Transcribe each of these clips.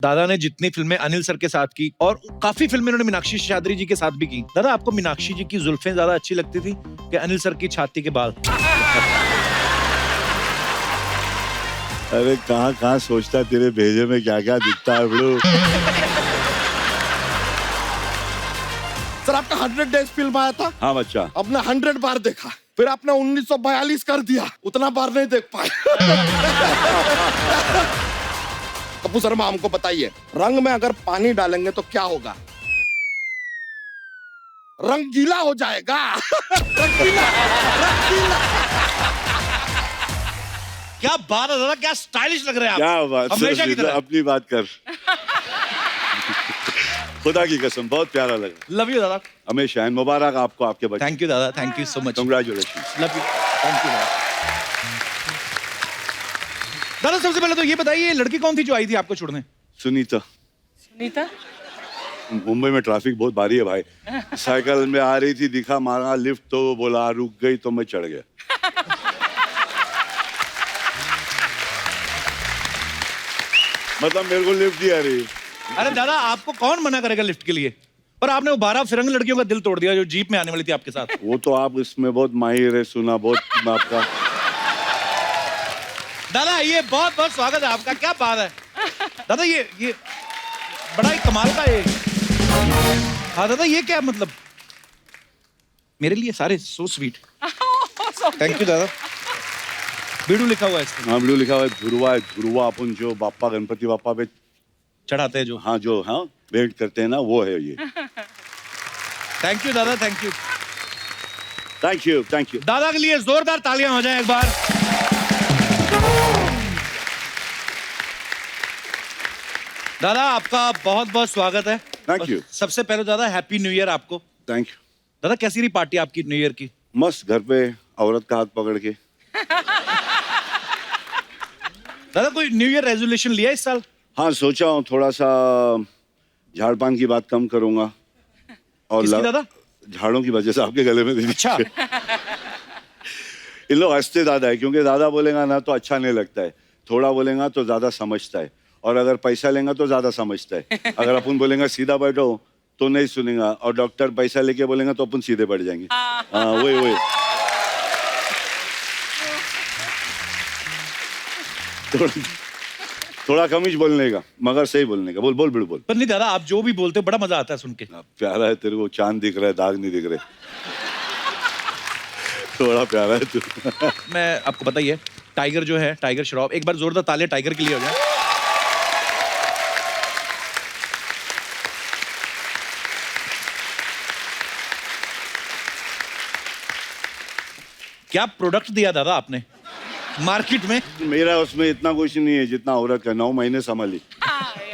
दादा ने जितनी फिल्में अनिल सर के साथ की और काफी फिल्में उन्होंने मीनाक्षी शास्त्री जी के साथ भी की। दादा आपको मीनाक्षी जी की जुल्फें ज्यादा अच्छी लगती थी कि अनिल सर की छाती के बाल? अरे कहाँ कहाँ सोचता तेरे भेजे में क्या क्या दिखता है ब्रो। सर आपका 100 डेज फिल्म आया था, हाँ बच्चा, आपने 100 बार देखा, फिर आपने 1942 कर दिया, उतना बार नहीं देख पाए। कपूर शर्मा हमको बताइए, रंग में अगर पानी डालेंगे तो क्या होगा? रंग गीला हो जाएगा। रंगीला, रंगीला। क्या बात है दादा, क्या स्टाइलिश लग रहे हैं क्या आप बात, हमेशा की तरह। अपनी बात कर। खुदा की कसम बहुत प्यारा लगा। लव यू दादा। हमेशा एंड मुबारक आपको आपके बच्चे। थैंक यू दादा, thank you so much. Congratulation. Love you, thank you दादा। दादा सबसे पहले तो ये बताइए, लड़की कौन थी जो आई थी आपको छोड़ने? सुनीता। सुनीता? मुंबई में ट्रैफिक बहुत भारी है भाई। साइकिल में आ रही थी, दिखा मांगा लिफ्ट, तो वो बोला रुक गई तो मैं चढ़ गया। मतलब मेरे को लिफ्ट ही आ रही। अरे दादा आपको कौन मना करेगा लिफ्ट के लिए? पर आपने वो 12 फिरंग लड़कियों का दिल तोड़ दिया जो जीप में आने वाली थी आपके साथ। वो तो आप इसमें बहुत माहिर है, सुना बहुत आपका। दादा ये बहुत बहुत स्वागत है आपका, क्या बात है दादा। ये बड़ा ही कमाल का ये। हाँ दादा ये क्या मतलब? मेरे लिए सारे सो स्वीट। थैंक यू दादा। बीडू लिखा हुआ है इसमें। हाँ ब्लू लिखा हुआ है, ध्रुवा है, ध्रुवा अपन जो बाप्पा गणपति बाप्पा पे चढ़ाते हैं जो। हाँ जो हाँ वेट करते हैं ना, वो है ये। थैंक यू दादा, thank you. Thank you, thank you. दादा के लिए जोरदार तालियां हो जाए एक बार। दादा आपका बहुत बहुत स्वागत है। Thank you. सबसे पहले दादा हैप्पी न्यू ईयर आपको। Thank you. दादा कैसी रही पार्टी आपकी न्यू ईयर की? मस्त, घर पे औरत का हाथ पकड़ के। दादा कोई न्यू ईयर रेजोल्यूशन लिया इस साल? हाँ सोचा हूँ थोड़ा सा झाड़ पान की बात कम करूंगा। और किसकी दादा? झाड़ों की वजह से आपके गले में दीदी। अच्छा। इन लोग हंसते ज्यादा है क्योंकि ज्यादा बोलेगा ना तो अच्छा नहीं लगता है, थोड़ा बोलेगा तो ज्यादा समझता है, और अगर पैसा लेगा तो ज्यादा समझता है। अगर अपन बोलेगा सीधा बैठो तो नहीं सुनेगा, और डॉक्टर पैसा लेके बोलेगा तो अपन सीधे बैठ जाएंगे। हाँ वही वही। थोड़ा कम ही बोलने का मगर सही बोलने का। बोल बोल बिल्कुल बोल। पर नहीं दादा आप जो भी बोलते हो बड़ा मजा आता है सुन के। प्यारा है तेरे को, चांद दिख रहा है, दाग नहीं दिख रहे। थोड़ा प्यारा है तू। मैं आपको बताइए, टाइगर जो है, टाइगर श्रॉफ, एक बार जोरदार तालियां टाइगर के लिए हो जाए। क्या प्रोडक्ट दिया दादा आपने मार्केट में? मेरा उसमें इतना कुछ नहीं है जितना औरत का। 9 महीने संभाली,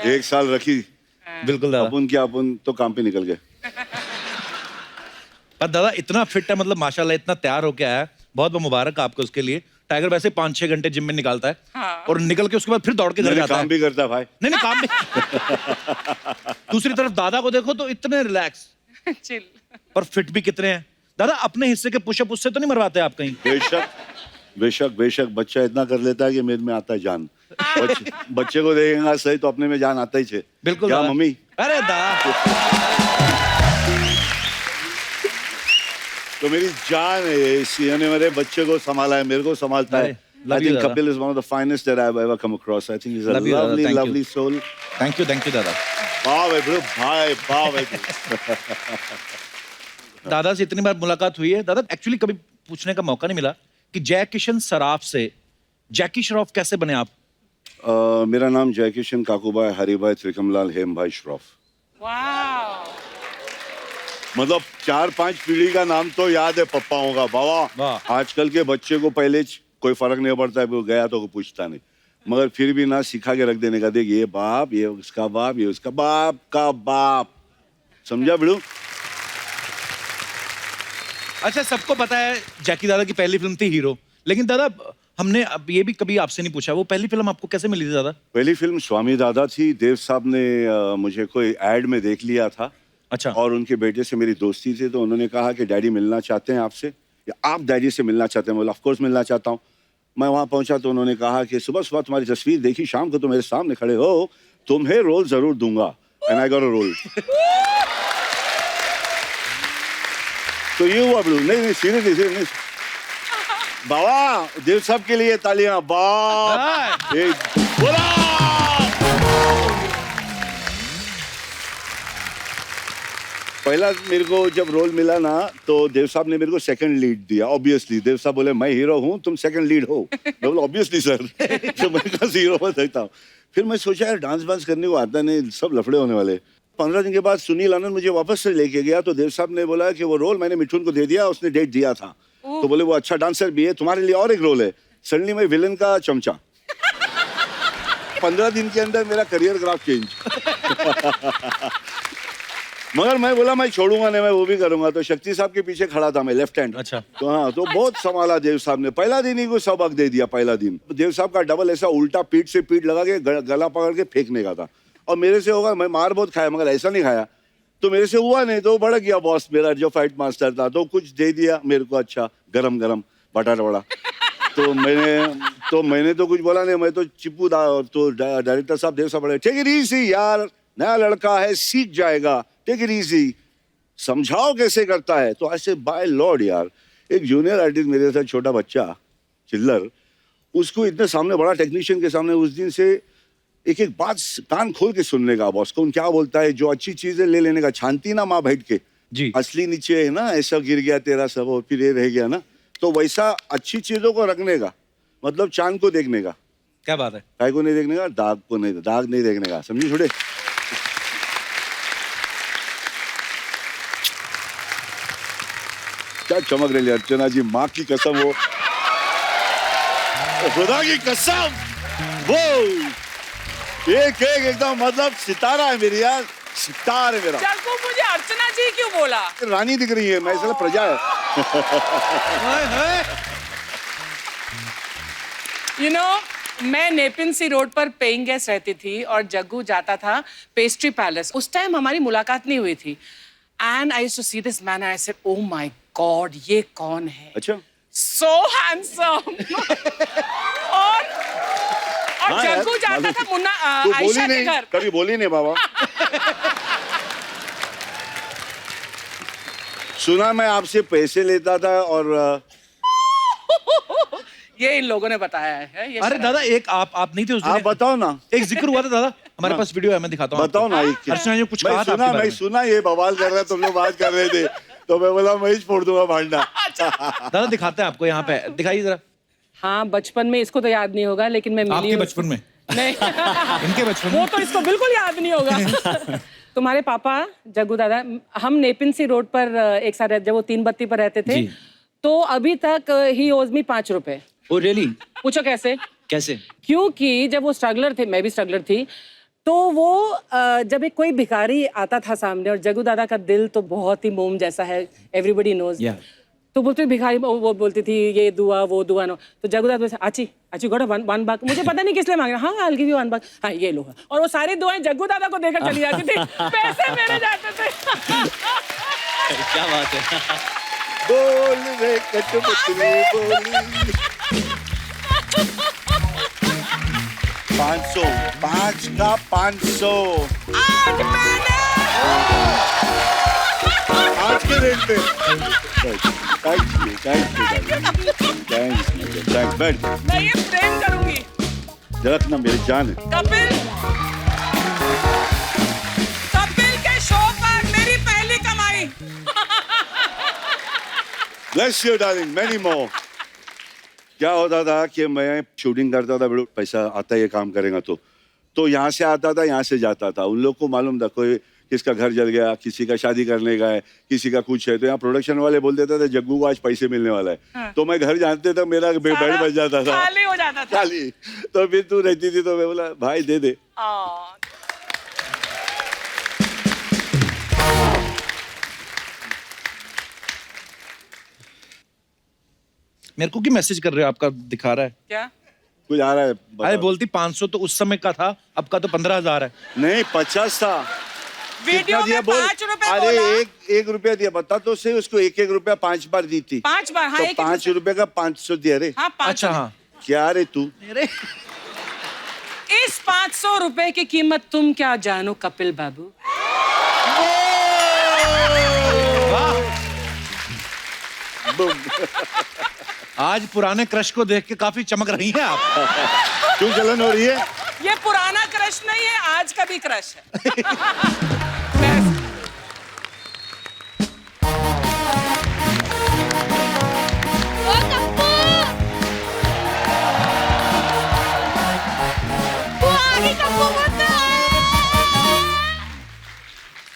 1 साल रखी। बिल्कुल दादा। अपन क्या, अपन तो काम पे निकल गए। पर दादा इतना फिट है, मतलब माशाल्लाह इतना तैयार होके आया है, बहुत बहुत मुबारक आपको उसके लिए। टाइगर वैसे 5-6 घंटे जिम में निकालता है। हाँ। और निकल के उसके बाद फिर दौड़ के घर मैंने जाता है। काम भी करता भाई। नहीं नहीं काम भी। दूसरी तरफ दादा को देखो तो इतने रिलैक्स चिल। और फिट भी कितने हैं। दादा अपने हिस्से के पुशअप उससे तो नहीं मरवाते आप कहीं? बेशक बेशक बेशक, बच्चा इतना कर लेता है कि मेरे में आता है जान। बच्चे को देखेगा सही तो अपने में जान आता ही है। बिल्कुल क्या दादा। मम्मी? अरे दादा तो मेरी जान है ये, इसी ने मेरे बच्चे को संभाला है, मेरे को संभालता है। Love I you, think दादा। Kapil is one of the finest that I've ever come across. I think he's a Love you, दादा, lovely, thank you. lovely soul. Thank you दादा। भाव है ब्रो, भाई भाव है। दादा से इतनी बार मुलाकात हुई है दादा, एक्चुअली कभी पूछने का मौका नहीं मिला कि जय किशन सराफ से जैकी श्रॉफ कैसे बने आप? मेरा नाम जयकिशन काकूबाई हरिभाई त्रिकमलाल हेम भाई श्रॉफ। वाह। मतलब 4-5 पीढ़ी का नाम तो याद है पप्पाओं का। बाबा वाह। आजकल के बच्चे को पहले कोई फर्क नहीं पड़ता है, वो गया तो कोई पूछता नहीं, मगर फिर भी ना सिखा के रख देने का। देख ये बाप, ये उसका बाप, ये उसका बाप का बाप। समझा बिड़ू? अच्छा सबको पता है जैकी दादा की पहली फिल्म थी हीरो, लेकिन दादा हमने अब ये भी कभी आपसे नहीं पूछा वो पहली फिल्म आपको कैसे मिली थी दादा? पहली फिल्म स्वामी दादा थी। देव साहब ने मुझे कोई एड में देख लिया था। अच्छा। और उनके बेटे से मेरी दोस्ती थी, तो उन्होंने कहा कि डैडी मिलना चाहते हैं आपसे, या आप डैडी से मिलना चाहते हैं? बोला ऑफ कोर्स मिलना चाहता हूँ। मैं वहाँ पहुंचा तो उन्होंने कहा कि सुबह सुबह तुम्हारी तस्वीर देखी, शाम को तो मेरे सामने खड़े हो, तुम्हें रोल जरूर दूंगा and I got a role. तो ये हुआ ब्लू। नहीं सीरियसली बाबा, देव साहब के लिए तालियां। बाप बोला। पहला मेरे को जब रोल मिला ना तो देव साहब ने मेरे को सेकंड लीड दिया। ऑब्वियसली देव साहब बोले मैं हीरो हूँ, तुम सेकंड लीड हो। मैं बोला ऑब्वियसली सर। तो मैं कहा हीरो बन सकता हूँ। फिर मैं सोचा यार डांस वांस करने को आता नहीं, सब लफड़े होने वाले। 15 दिन के बाद सुनील आनंद मुझे वापस से लेके गया तो देव साहब ने बोला कि वो रोल मैंने मिठुन को दे दिया, उसने डेट दिया था। तो बोले वो अच्छा डांसर भी है, तुम्हारे लिए और एक रोल है। सडनली मैं विलन का चमचा। 15 दिन के अंदर मेरा करियर ग्राफ चेंज। मगर मैं बोला मैं छोड़ूंगा नहीं, मैं वो भी करूंगा। तो शक्ति साहब के पीछे खड़ा था मैं, लेफ्ट हैंड। अच्छा। तो हाँ, तो बहुत संभाला देव साहब ने। पहला दिन ही को सबक दे दिया। पहला दिन देव साहब का डबल ऐसा उल्टा पीठ से पीठ लगा के गला पकड़ के फेंकने का था। और मेरे से होगा, मैं मार बहुत खाया मगर ऐसा नहीं खाया। तो मेरे से हुआ नहीं, तो भड़क गया बॉस मेरा जो फाइट मास्टर था, तो कुछ दे दिया मेरे को। अच्छा गरम गरम बटाटा वड़ा। तो मैंने तो कुछ बोला नहीं, मैं तो चिप्पू था। तो डायरेक्टर साहब देव साहब बोले टेक इट इजी यार, नया लड़का है सीख जाएगा, टेक इट इजी, समझाओ कैसे करता है। तो ऐसे बाय लॉर्ड यार, एक जूनियर आर्टिस्ट मेरे साथ छोटा बच्चा चिल्लर, उसको इतने सामने बड़ा टेक्नीशियन के सामने उस दिन से एक एक बात कान खोल के सुनने का। बॉस कौन क्या बोलता है, जो अच्छी चीजें ले लेने का। छानती ना माँ बैठ के जी, असली नीचे है ना, ऐसा गिर गया तेरा सब और फिर ये रह गया ना। तो वैसा अच्छी चीजों को रखने का मतलब चांद को देखने का। क्या बात है। काय को नहीं देखने का, दाग को नहीं, दाग नहीं देखने का, समझी छोटे। क्या चमक रही है अर्चना जी, माँ की कसम, वो खुदा की कसम, वो एक एकदम मतलब सितारा है मेरी यार, सितार है मेरा। जग्गू मुझे अर्चना जी क्यों बोला? रानी दिख रही है, मैं इसलिए प्रजा है। You know, मैं नेपिन सी रोड पर पेइंग गेस्ट रहती थी और जग्गू जाता था पेस्ट्री पैलेस। उस टाइम हमारी मुलाकात नहीं हुई थी। And I used to see this man, I said oh my God, ये कौन है? अच्छा, सो हैंडसम। और हाँ जग्गू यार, जाता मालूम था मुन्ना तू बोली आयशा के नहीं, घर। कभी बोली नहीं बाबा। सुना मैं आपसे पैसे लेता था और ये इन लोगों ने बताया है। ये अरे दादा एक आप नहीं थे उस दिन। आप बताओ ना, एक जिक्र हुआ था दादा, हमारे पास वीडियो है, मैं दिखाता हूँ। बताओ ना। अर्चना ने कुछ कहा था आपके बारे मैं में। सुना ये बवाल कर रहे तुम लोग बात कर रहे थे, तो मैं बोला मैं ही फोड़ दूंगा भांडा। दादा दिखाते हैं आपको, यहाँ पे दिखाइए जरा। हाँ, बचपन में इसको तो याद नहीं होगा, लेकिन मैं मिली आपके हूँ। बचपन में? नहीं। इनके बचपन वो में? तो इसको बिल्कुल याद नहीं होगा। तुम्हारे पापा जग्गू दादा, हम नेपिन सी रोड पर एक साथ जब वो 3 बत्ती पर रहते थे, जी। तो अभी तक ही ओज मी 5 रुपए। Oh really? पूछो कैसे? कैसे? क्योंकि जब वो स्ट्रगलर थे, मैं भी स्ट्रगलर थी, तो वो जब एक कोई भिखारी आता था सामने, और जग्गू दादा का दिल तो बहुत ही मोम जैसा है, एवरीबडी नोज। Yeah. तो बोलते भिखारी, वो बोलती थी ये दुआ वो दुआ नो। तो जग्गू दादा बोलते, आची गोड़ा 1 बाग, मुझे पता नहीं किस लिए मांग रहे, हाँ I'll give you 1 बाग, हाँ ये लो। और वो सारी दुआएं जग्गू दादा को देकर चली जाती थी, पैसे मेरे जाते थे। क्या बात है। बोल रे कटपुतली बोली। 500, 5 का 500 आज मैंने आज के रेट पे। थैंक्स बैठ मैं ये प्रेम करूंगी। जरा ना मेरी जान है। कपिल के शो पर मेरी पहली कमाई। Bless you darling, many more. क्या होता था कि मैं शूटिंग करता था, बड़ा पैसा आता है ये काम करेगा तो यहाँ से आता था, यहाँ से जाता था। उन लोग को मालूम था कोई किसका घर जल गया, किसी का शादी करने का है, किसी का कुछ है, तो यहाँ प्रोडक्शन वाले बोल देते थे जग्गू को आज पैसे मिलने वाला है। हाँ। तो मैं घर जानते थे, मेरा बेड बच जाता था, खाली हो जाता था। खाली। तो फिर तू रहती थी तो मैं बोला भाई दे दे। मेरे को क्यों मैसेज कर रहे हो? आपका दिखा रहा है क्या? कुछ आ रहा है अरे बोलती 500 तो उस समय का था, अब का तो 15,000 है। नहीं 50 था। वीडियो में 5 रुपए अरे बोला। एक रुपया दिया, बता तो सही। उसको 1 रुपया 5 बार दी थी। 5 बार, हाँ, तो एक 5 रुपए का 500 दिया रे। हाँ, 5। अच्छा हाँ। क्या रे तू? अरे इस 500 रुपए की कीमत तुम क्या जानो कपिल बाबू? आज पुराने क्रश को देख के काफी चमक रही हैं आप। क्यों जलन हो रही है? ये पुराना क्रश नहीं है, आज का भी क्रश है। मैं- ओ कप्पू! वो आ गई कप्पू पुत्त!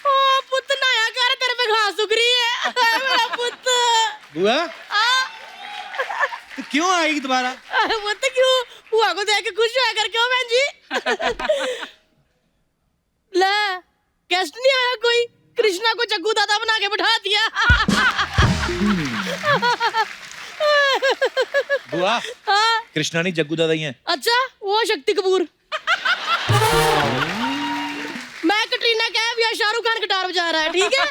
ओ पुत्त नया घर तेरे पे घास उग रही है। मेरा पुत्त! बुआ आ, तो क्यों आएगी दोबारा? पुत्त क्यों? बुआ को देख के खुश होया कर क्यों बहन जी? ले, गेस्ट नहीं आया कोई? कृष्णा को जग्गू दादा बना के बिठा दिया। बुआ हाँ, कृष्णा नहीं जग्गू दादा ही हैं। अच्छा वो शक्ति कपूर। मैं कटरीना कैफ या शाहरुख खान गिटार बजा रहा है, ठीक है?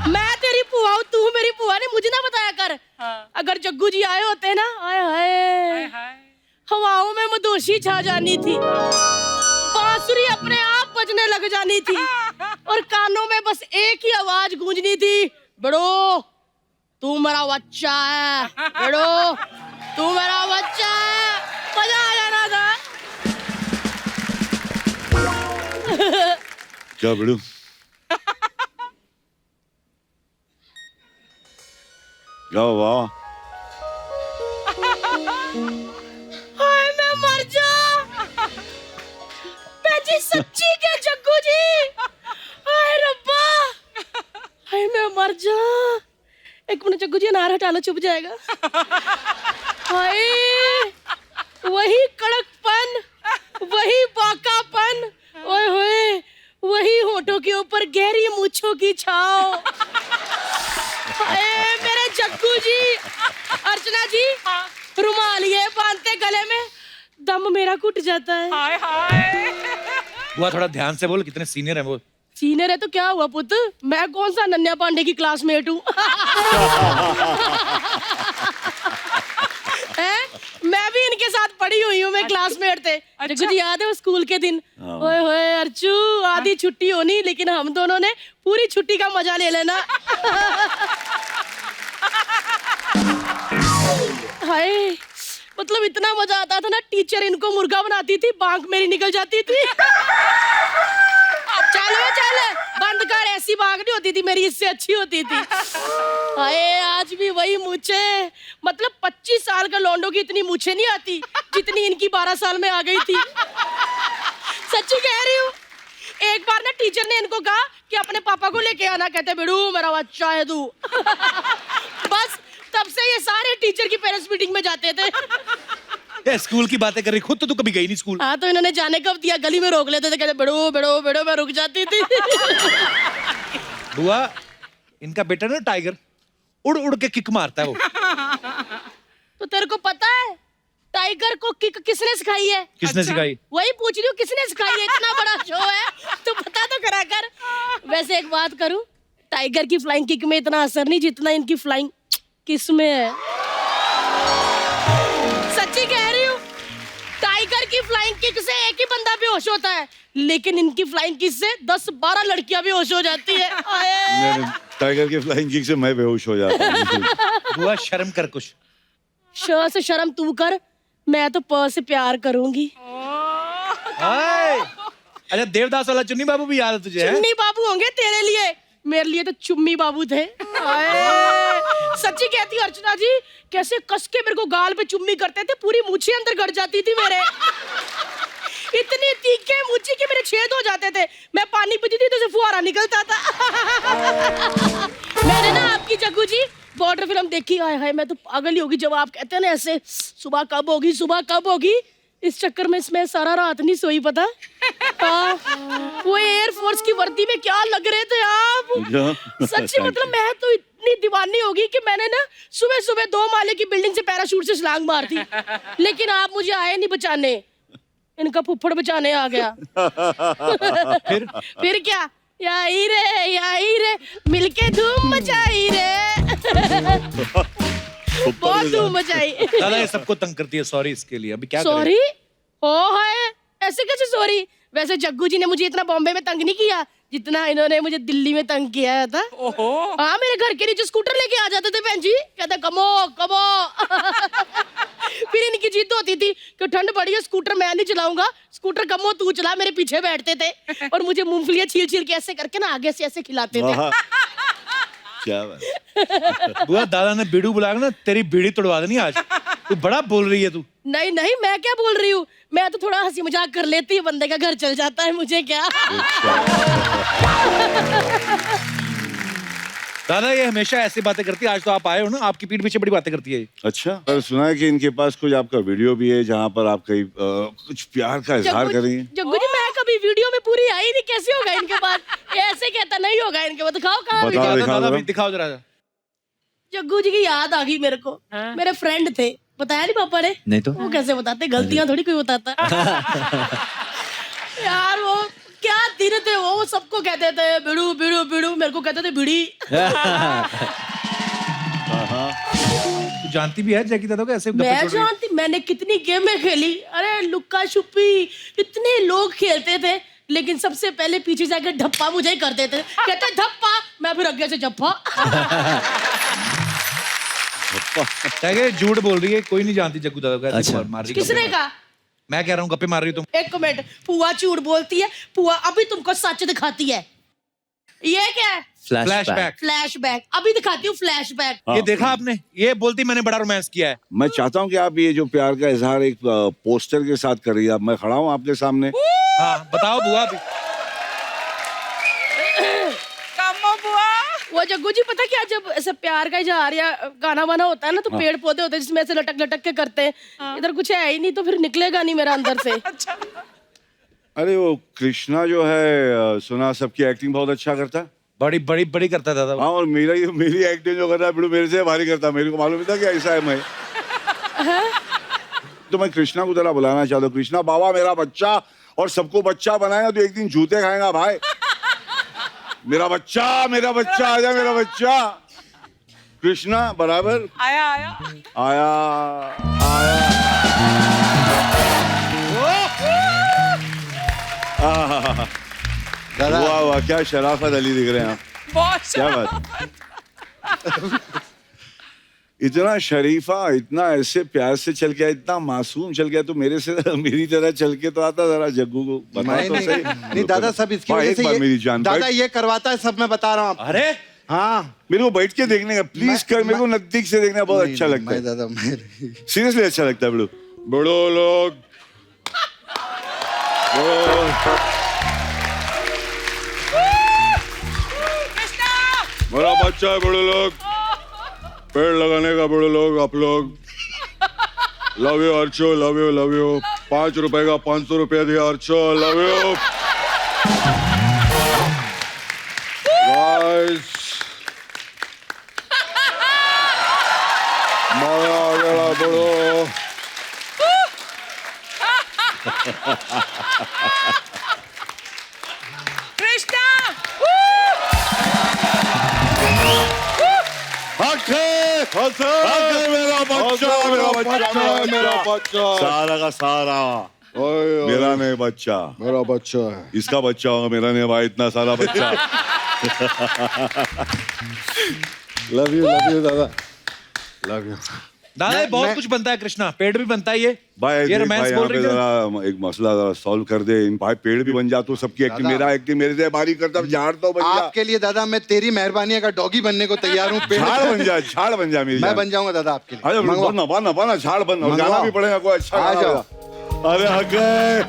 मैं तेरी बुआ हूँ, तू मेरी बुआ ने मुझे ना बताया कर। हाँ। अगर जग्गू जी आए होते ना, आए हाय हाय। हवाओं में मदोशी छा जानी थी, बांसुरी अपने आप बजने लग जानी थी और कानों में बस एक ही आवाज गूंजनी थी, बड़ो तू मेरा बच्चा है, बड़ो तू मेरा बच्चा है। मजा आ जाना था। क्या बड़ू? वाह वाह, हाय मैं मर जा। जी सच्ची के जग्गू जी, हाय रब्बा, हाय मैं मर जा। एक मिनट जग्गू जी, अनार हटा लो, चुप जाएगा। हाय वही कड़कपन, वही बाकापन, ओए होए वही होठों के ऊपर गहरी मूंछों की छाव। हाय मेरे जग्गू जी। अर्चना जी, रुमाल ये बांधते गले में, दम मेरा घुट जाता है। हाय हाय। बुआ थोड़ा ध्यान से बोल, कितने सीनियर हैं वो। सीनियर है तो क्या हुआ पुत्र, मैं कौन सा नन्या पांडे की क्लासमेट हूँ? मैं भी इनके साथ पढ़ी हुई हूँ, मैं क्लासमेट थे। जग्गू जी याद है वो स्कूल के दिन? ओए होए अर्चू, आधी छुट्टी होनी लेकिन हम दोनों ने पूरी छुट्टी का मजा ले लेना। हाय मतलब इतना मजा आता था ना, टीचर इनको मुर्गा बनाती थी, बांक मेरी निकल जाती थी। चल बंद कर, ऐसी बांक नहीं होती थी मेरी, इससे अच्छी होती थी। हाय आज भी वही मूछे, मतलब 25 साल का लौंडों की इतनी मूछे नहीं आती जितनी इनकी 12 साल में आ गई थी। सच्ची कह रही हूँ। एक बार ना टीचर ने इनको कहा कि अपने पापा को लेके आना, कहते बेड़ू मेरा बच्चा है तू। बस तब से ये सारे टीचर की पेरेंट्स मीटिंग में जाते थे। ये स्कूल की बातें कर रही, खुद तो तू कभी गई नहीं स्कूल। हाँ तो इन्होंने जाने कब दिया, गली में रोक लेते थे, कहते बेड़ो बेड़ो बेड़ो, मैं रुक जाती थी। बुआ इनका बेटा ना टाइगर, उड़ उड़ के किक मारता है वो। तो तेरे को पता है टाइगर को किक किसने सिखाई है? किसने सिखाई? वही पूछ रही हूँ, किसने सिखाई है? इतना बड़ा शो है तो पता तो करा कर। वैसे एक बात करूं, टाइगर की फ्लाइंग किक में इतना असर नहीं जितना इनकी फ्लाइंग किस में है। सच्ची कह रही हूँ, टाइगर की फ्लाइंग किक से एक ही बंदा बेहोश होता है, लेकिन इनकी फ्लाइंग किक से 10-12 लड़कियां बेहोश हो जाती है। टाइगर की फ्लाइंग किक से मैं बेहोश हो जाता हूँ। बुआ शर्म कर कुछ। श से शर्म तू कर, मैं तो प से प्यार करूंगी। हाय अच्छा, देवदास वाला चुन्नी बाबू भी याद है तुझे? है? चुन्नी बाबू होंगे तेरे लिए, मेरे लिए तो चुम्मी बाबू थे। हाय, सच्ची कहती हूँ अर्चना जी, कैसे कस के मेरे को गाल पे चुम्मी करते थे, पूरी मूछें अंदर गड़ जाती थी मेरे। इतनी तीखे मूछी के मेरे छेद हो जाते थे, मैं पानी पीती थी तो उसे फुहारा निकलता था। मैंने ना आपकी जग्गू जी बॉर्डर फिल्म देखी, हाय हाय मैं तो पागल ही होगी जब आप कहते हैं ना ऐसे, सुबह कब होगी सुबह कब होगी। इस चक्कर में इसमें सारा रात नहीं सोई, पता? वो एयरफोर्स की वर्दी में क्या लग रहे थे आप, सच्ची मतलब मैं तो इतनी दीवानी होगी कि मैंने ना सुबह सुबह 2 माले की बिल्डिंग से पैराशूट से छलांग मार दी, लेकिन आप मुझे आए नहीं बचाने, इनका फुफ्फड़ बचाने आ गया। फिर क्या, यही रे मिलके धूम मचाई रे। बहुत धूम मचाई। दादा ये सबको तंग करती है, सॉरी इसके लिए। अभी क्या सॉरी? ओ हाय ऐसे कैसे सॉरी? वैसे जग्गू जी ने मुझे इतना बॉम्बे में तंग नहीं किया जितना इन्होंने मुझे दिल्ली में तंग किया था। ओहो। हाँ, मेरे घर के नीचे स्कूटर लेके आ जाते थे बहन जी, कहते कमो कमो। फिर इनकी जिद होती थी कि ठंड बड़ी है, स्कूटर मैं नहीं चलाऊंगा, स्कूटर कमो तू चला, मेरे पीछे बैठते थे और मुझे मूंगफलियां छील छील के ऐसे करके ना आगे से ऐसे खिलाते थे। वाह, क्या बात। बुआ दादा ने बीड़ू बुला के ना तेरी बीड़ी तोड़वा देनी आज। तू बड़ा बोल रही है तू। नहीं नहीं, मैं क्या बोल रही हूँ, मैं तो थोड़ा हंसी मजाक कर लेती हूँ, बंदे का घर चल जाता है, मुझे क्या। दादा ये हमेशा ऐसी बातें करती है, आज तो आप आए हो ना, आपकी पीठ पीछे बड़ी बातें करती है। अच्छा, पर सुना है कि इनके पास कुछ आपका वीडियो भी है जहाँ पर आप कहीं कुछ प्यार का इजहार कर रही हैं। जग्गू जी मैं कभी वीडियो में पूरी आई नहीं, कैसे होगा इनके पास? ये ऐसे कहता नहीं होगा इनके पास। दिखाओ कहाँ बताओ, वीडियो? दिखाओ दादा जरा। दिखाओ जरा। जग्गू जी की याद आ गई मेरे को। मेरे फ्रेंड थे, बताया नहीं पापा ने? नहीं तो वो कैसे बताते, गलतियां थोड़ी कोई बताता। यार वो क्या दिन थे वो सबको कहते थे बिड़ू बिड़ू बिड़ू, मेरे को कहते थे बिड़ी। तू जानती भी है जैकी दादा को ऐसे गप्पे मैं छोड़ रही है? जानती, मैंने कितनी गेमें खेली। अरे लुक्का छुपी इतने लोग खेलते थे, लेकिन सबसे पहले पीछे जाकर धप्पा मुझे ही करते थे। कहते धप्पा, मैं फिर आगे से जप्पा। क्या कह, झूठ बोल रही है, कोई नहीं जानती जग्गू दादा को ऐसे अच्छा। मार रही है। किसने कहा? मैं कह रहा हूँ गप्पे मार रही हो तुम। एक मिनट, पुआ झूठ बोलती है, पुआ अभी तुमको सच दिखाती है। ये क्या है? फ्लैशबैक। फ्लैशबैक, अभी दिखाती हूँ फ्लैशबैक। ये देखा आपने, ये बोलती मैंने बड़ा रोमांस किया है। मैं चाहता हूँ कि आप ये जो प्यार का इजहार एक पोस्टर के साथ कर रही है। अब मैं खड़ा हूँ आपके सामने। हाँ बताओ बुआ भी। कमो बुआ। वो जग्गू जी पता क्या, जब ऐसे प्यार का इजहार या गाना वाना होता है ना, तो पेड़ पौधे होते हैं जिसमें ऐसे लटक लटक के करते हैं। इधर कुछ है ही नहीं, तो फिर निकलेगा नहीं मेरा अंदर से। अरे वो कृष्णा जो है सुना सबकी एक्टिंग बहुत अच्छा करता है। बड़ी बड़ी बड़ी करता था दादा। हाँ, और मेरी एक्टिंग जो कर रहा है बिल्कुल मेरे से भारी करता है। मेरे को मालूम था कि ऐसा है मैं। तो मैं कृष्णा को जरा बुलाना चाहता हूँ। कृष्णा बाबा मेरा बच्चा, और सबको बच्चा बनाएगा तो एक दिन जूते खाएगा भाई। मेरा बच्चा आजा, मेरा बच्चा। कृष्णा बराबर आया आया। आया दादा वाह वाह, क्या शराफत अली दिख रहे हैं आप। बहुत क्या बात। इतना शरीफा, इतना ऐसे प्यार से चल गया, इतना मासूम चल गया, तो मेरी तरह चल के तो आता। जरा जग्गू को बता तो सही। नहीं दादा, सब इसकी हाँ, वजह एक से बार मेरी जान दादा बैठ। ये करवाता है, सब मैं बता रहा हूँ। अरे हाँ मेरे को बैठ के देखने का प्लीज कर, मेरे को नजदीक से देखना बहुत अच्छा लगता है। दादा सीरियसली अच्छा लगता है। बड़ो लोग मेरा बच्चा है। बड़े लोग पेड़ लगाने का, बड़े लोग आप लोग। Love you Archo, love you. 5 रुपए का 500 रुपया दिया अर्चो, लव यू गाइस। माया गया बड़ो। कृष्णा। मेरा बच्चा सारा का सारा मेरा नहीं बच्चा, मेरा बच्चा है। इसका बच्चा होगा, मेरा नहीं भाई। इतना सारा बच्चा। लव यू दादा, लव यू। दादा ये बहुत कुछ बनता है कृष्णा, पेड़ भी बनता है ये। भाई ये देख रोमांस भाई, बोल यहाँ पे रही थी ना। जरा एक मसला जरा सॉल्व कर दे। इन भाई पेड़ भी बन जा तो सबकी एक्टिंग, मेरा एक्टिंग मेरे से बारी करता, झाड़ तो बन जा। आपके लिए दादा मैं तेरी मेहरबानी अगर डॉगी बनने को तैयार हूँ। झाड़ बन जा मेरी मैं जान। बन जाऊंगा दादा आपके लिए। अरे बना झाड़ बन, और गाना भी पड़ेगा कोई अच्छा आ गाना जाओ। बजा। अरे हक है।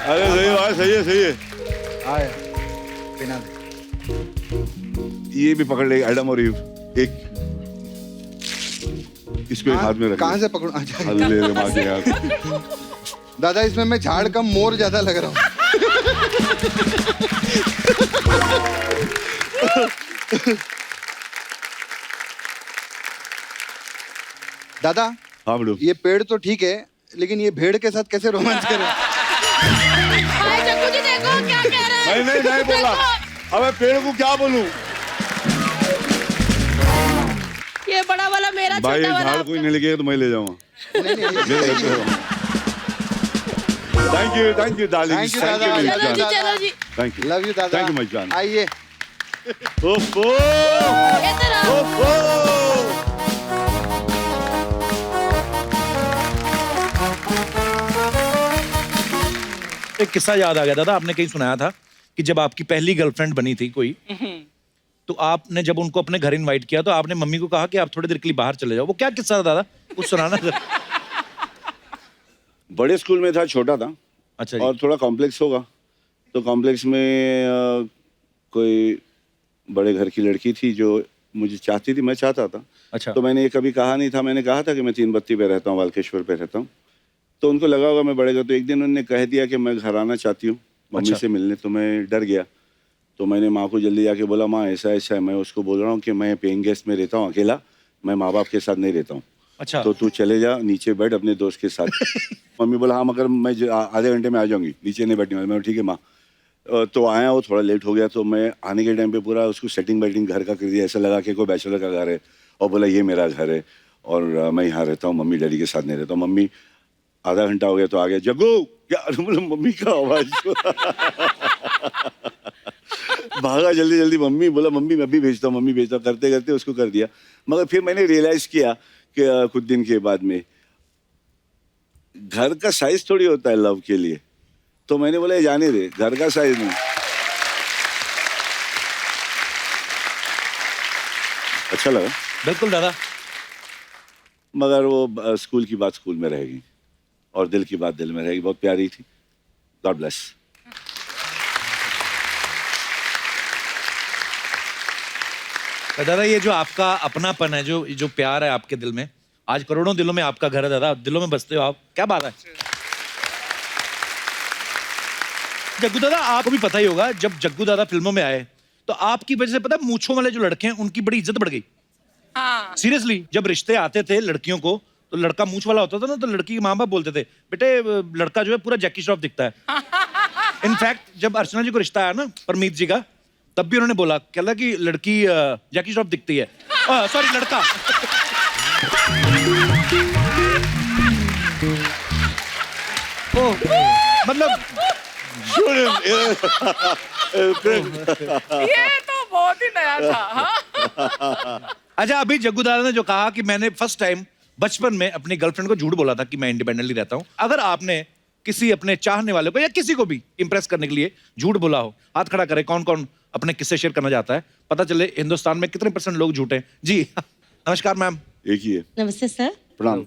अरे सही बात, सही है। आया बिना दे। ये भी पकड़ ले एडम और ईव। एक इसको एक हाथ में रख। कहाँ से पकड़ूं? अच्छा, ले ले मार के यार। दादा इसमें मैं झाड़ कम मोर ज्यादा लग रहा हूँ। दादा हाँ बड़ू। ये पेड़ तो ठीक है, लेकिन ये भेड़ के साथ कैसे रोमांस करें? हाय जग्गू जी देखो क्या कह रहे हैं। नहीं बोला। अबे पेड़ को क्या बोलूं? ये बड़ा वाला मेरा, भाई छोटा वाला झाड़ कोई नहीं लेके तो मैं ले जाऊंगा। नहीं, ले जाऊंगा। Thank you darling, Thank you, thank you दादा। मेरी चलो जी जान, चलो जी थैंक यू, लव यू दादा। थैंक यू मेरी जान। आइए। ओफो, इधर आओ। ओफो। एक किस्सा याद आ गया दादा, आपने कहीं सुनाया था कि जब आपकी पहली गर्लफ्रेंड बनी थी कोई, तो आपने जब उनको अपने घर इनवाइट किया तो आपने मम्मी को कहा कि आप थोड़ी देर के लिए बाहर चले जाओ। वो क्या किस्सा था दादा, कुछ सुनाना जरा। बड़े स्कूल में था, छोटा था अच्छा जी। और थोड़ा कॉम्प्लेक्स होगा, तो कॉम्प्लेक्स में कोई बड़े घर की लड़की थी जो मुझे चाहती थी, मैं चाहता था। अच्छा। तो मैंने ये कभी कहा नहीं था, मैंने कहा था कि मैं 3 बत्ती पे रहता हूँ, वालकेश्वर पे रहता हूँ। तो उनको लगा होगा मैं बड़े घर, तो एक दिन उन्होंने कह दिया कि मैं घर आना चाहती हूँ मम्मी अच्छा। से मिलने, तो मैं डर गया। तो मैंने माँ को जल्दी जाके बोला, माँ ऐसा ऐसा है, मैं उसको बोल रहा हूँ कि मैं पेइंग गेस्ट में रहता हूँ अकेला, मैं माँ बाप के साथ नहीं रहता हूँ, अच्छा। तो तू चले जा नीचे बैठ अपने दोस्त के साथ। मम्मी बोला हाँ मगर मैं आधे घंटे में आ जाऊंगी, नीचे नहीं बैठने वाली। मैं ठीक है माँ। तो आया, वो थोड़ा लेट हो गया, तो मैं आने के टाइम पे पूरा उसको सेटिंग वेटिंग घर का कर दिया, ऐसा लगा कि कोई बैचलर का घर है, और बोला ये मेरा घर है और मैं यहाँ रहता हूँ, मम्मी डैडी के साथ नहीं रहता हूँ। मम्मी आधा घंटा हो गया तो आ गया, जग्गू क्या, मतलब मम्मी का आवाज। भागा जल्दी जल्दी, मम्मी बोला मम्मी मैं भी भेजता हूँ, मम्मी भेजता हूँ, करते करते उसको कर दिया। मगर फिर मैंने रियलाइज किया कि कुछ दिन के बाद में घर का साइज थोड़ी होता है लव के लिए, तो मैंने बोला ये जाने दे, घर का साइज नहीं। अच्छा लगा, बिल्कुल दादा। मगर वो स्कूल की बात स्कूल में रहेगी और दिल की बात दिल में रहेगी। बहुत प्यारी थी। God bless. तो दादा ये जो आपका अपनापन है, जो प्यार है आपके दिल में, आज करोड़ों दिलों में आपका घर है दादा, दिलों में बसते हो आप, क्या बात है। जग्गू दादा आपको भी पता ही होगा, जब जग्गू दादा फिल्मों में आए तो आपकी वजह से पता है मूंछों वाले जो लड़के हैं उनकी बड़ी इज्जत बढ़ गई। हाँ। सीरियसली, जब रिश्ते आते थे लड़कियों को तो लड़का मूंछ वाला होता था ना, तो लड़की के माँ बाप बोलते थे बेटे लड़का जो है पूरा जैकी श्रॉफ दिखता है। इनफैक्ट जब अर्चना जी को रिश्ता आया ना परमीत जी का, तब भी उन्होंने बोला कहला कि लड़की जैकी श्रॉफ दिखती है, सॉरी लड़का। ओ, मतलब ये तो बहुत ही नया था। हाँ? अच्छा, अभी जग्गू दादा ने जो कहा कि मैंने फर्स्ट टाइम बचपन में अपनी गर्लफ्रेंड को झूठ बोला था कि मैं इंडिपेंडेंटली रहता हूं, अगर आपने किसी अपने चाहने वाले को या किसी को भी इंप्रेस करने के लिए झूठ बोला हो, हाथ खड़ा करे, कौन कौन अपने किस्से शेयर करना चाहता है, पता चले हिंदुस्तान में कितने % लोग झूठे हैं। जी नमस्कार मैम। एक ही है। नमस्ते सर। प्रणाम।